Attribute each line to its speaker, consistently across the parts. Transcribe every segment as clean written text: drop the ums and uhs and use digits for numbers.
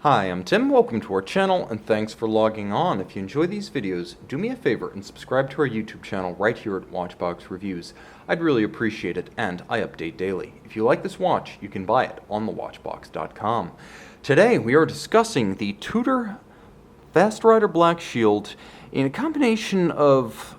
Speaker 1: Hi, I'm Tim, welcome to our channel, and thanks for logging on. If you enjoy these videos, do me a favor and subscribe to our YouTube channel right here at Watchbox Reviews. I'd really appreciate it, and I update daily. If you like this watch, you can buy it on thewatchbox.com. Today, we are discussing the Tudor Fastrider Black Shield in a combination of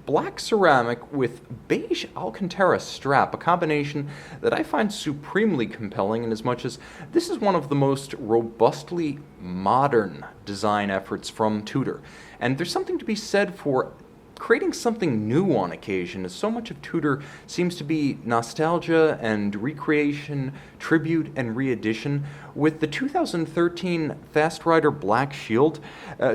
Speaker 1: black ceramic with beige Alcantara strap, a combination that I find supremely compelling in as much as this is one of the most robustly modern design efforts from Tudor. And there's something to be said for creating something new on occasion, as so much of Tudor seems to be nostalgia and recreation, tribute and re-edition. With the 2013 Fastrider Black Shield,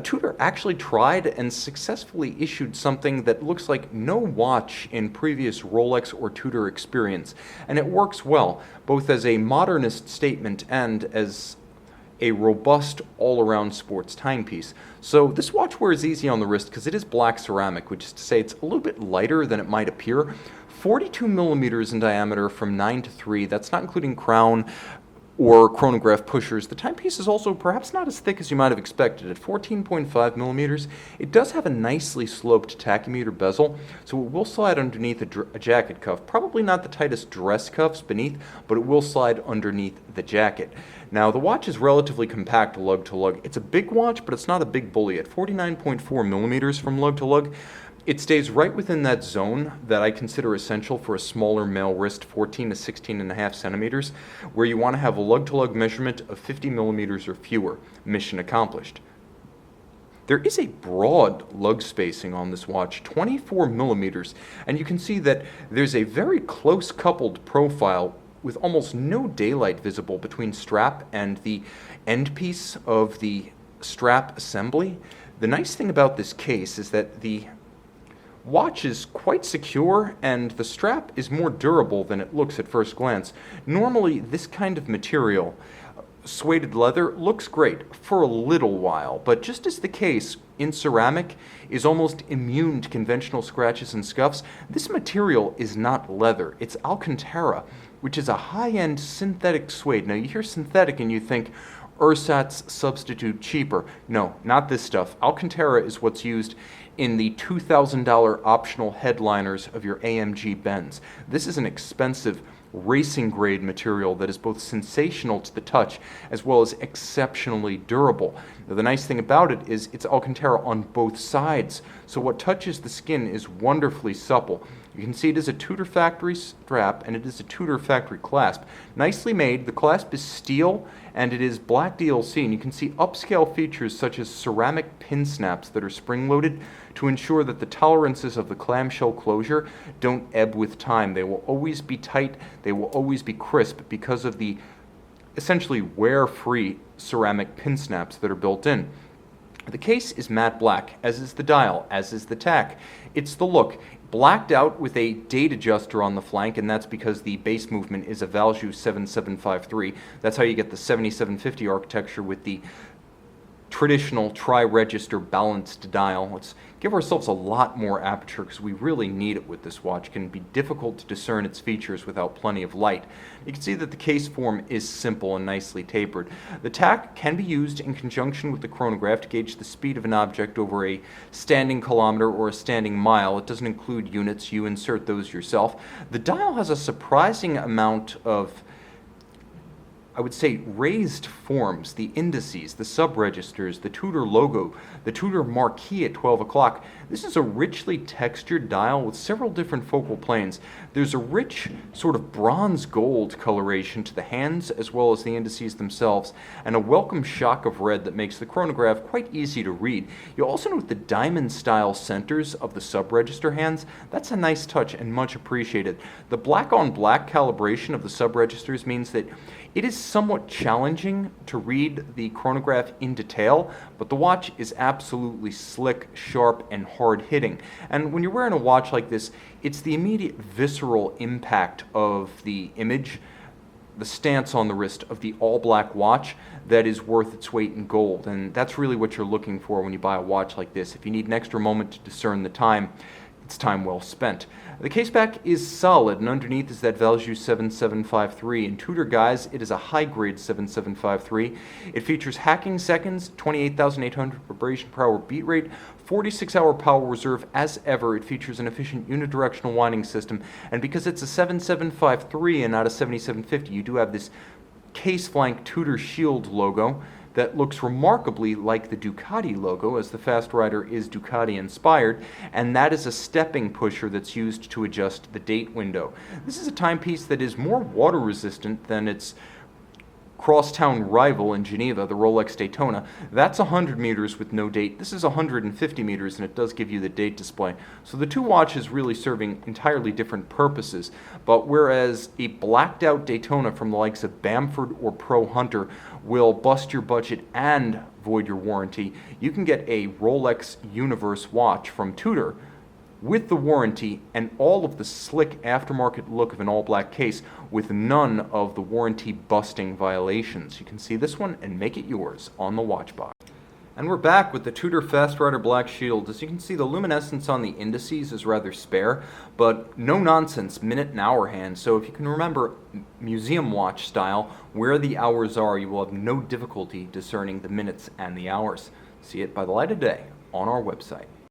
Speaker 1: Tudor actually tried and successfully issued something that looks like no watch in previous Rolex or Tudor experience, and it works well, both as a modernist statement and as a robust all-around sports timepiece. So this watch wears easy on the wrist because it is black ceramic, which is to say it's a little bit lighter than it might appear. 42 millimeters in diameter from 9 to 3, that's not including crown or chronograph pushers. The timepiece is also perhaps not as thick as you might have expected. At 14.5 millimeters, it does have a nicely sloped tachymeter bezel, so it will slide underneath a jacket cuff. Probably not the tightest dress cuffs beneath, but it will slide underneath the jacket. Now, the watch is relatively compact lug to lug. It's a big watch, but it's not a big bully. At 49.4 millimeters from lug to lug, it stays right within that zone that I consider essential for a smaller male wrist, 14 to 16.5 centimeters, where you want to have a lug-to-lug measurement of 50 millimeters or fewer. Mission accomplished. There is a broad lug spacing on this watch, 24 millimeters, and you can see that there's a very close coupled profile with almost no daylight visible between strap and the end piece of the strap assembly. The nice thing about this case is that the watch is quite secure and the strap is more durable than it looks at first glance. Normally, this kind of material, suede leather, looks great for a little while, but just as the case in ceramic is almost immune to conventional scratches and scuffs, this material is not leather. It's Alcantara, which is a high-end synthetic suede. Now, you hear synthetic and you think ersatz substitute cheaper. No, not this stuff. Alcantara is what's used in the $2,000 optional headliners of your AMG Benz. This is an expensive racing grade material that is both sensational to the touch as well as exceptionally durable. Now, the nice thing about it is it's Alcantara on both sides, so what touches the skin is wonderfully supple. You can see it is a Tudor factory strap and it is a Tudor factory clasp. Nicely made. The clasp is steel and it is black DLC, and you can see upscale features such as ceramic pin snaps that are spring-loaded to ensure that the tolerances of the clamshell closure don't ebb with time. They will always be tight, they will always be crisp because of the essentially wear-free ceramic pin snaps that are built in. The case is matte black, as is the dial, as is the tack. It's the look. Blacked out with a date adjuster on the flank, and that's because the base movement is a Valjoux 7753. That's how you get the 7750 architecture with the traditional tri-register balanced dial. Let's give ourselves a lot more aperture because we really need it with this watch. It can be difficult to discern its features without plenty of light. You can see that the case form is simple and nicely tapered. The tack can be used in conjunction with the chronograph to gauge the speed of an object over a standing kilometer or a standing mile. It doesn't include units, you insert those yourself. The dial has a surprising amount of, I would say, raised forms, the indices, the sub-registers, the Tudor logo, the Tudor marquee at 12 o'clock. This is a richly textured dial with several different focal planes. There's a rich sort of bronze gold coloration to the hands as well as the indices themselves, and a welcome shock of red that makes the chronograph quite easy to read. You'll also note the diamond-style centers of the sub-register hands. That's a nice touch and much appreciated. The black-on-black calibration of the sub-registers means that it is somewhat challenging to read the chronograph in detail, but the watch is absolutely slick, sharp, and hard-hitting. And when you're wearing a watch like this, it's the immediate visceral impact of the image, the stance on the wrist of the all-black watch that is worth its weight in gold. And that's really what you're looking for when you buy a watch like this. If you need an extra moment to discern the time, It's time well spent. The case back is solid, and underneath is that Valjoux 7753. In Tudor guise, it is a high-grade 7753. It features hacking seconds, 28,800 vibration per hour beat rate, 46-hour power reserve as ever. It features an efficient unidirectional winding system, and because it's a 7753 and not a 7750, you do have this case flank Tudor Shield logo that looks remarkably like the Ducati logo, as the Fastrider is Ducati inspired, and that is a stepping pusher that's used to adjust the date window. This is a timepiece that is more water resistant than its crosstown rival in Geneva, the Rolex Daytona. That's 100 meters with no date. This is 150 meters, and it does give you the date display. So the two watches really serving entirely different purposes. But whereas a blacked out Daytona from the likes of Bamford or Pro Hunter will bust your budget and void your warranty, you can get a Rolex Universe watch from Tudor with the warranty and all of the slick aftermarket look of an all-black case with none of the warranty busting violations. You can see this one and make it yours on the watch box. And we're back with the Tudor Fastrider Black Shield. As you can see, the luminescence on the indices is rather spare, but no nonsense minute and hour hand. So if you can remember museum watch style, where the hours are, you will have no difficulty discerning the minutes and the hours. See it by the light of day on our website.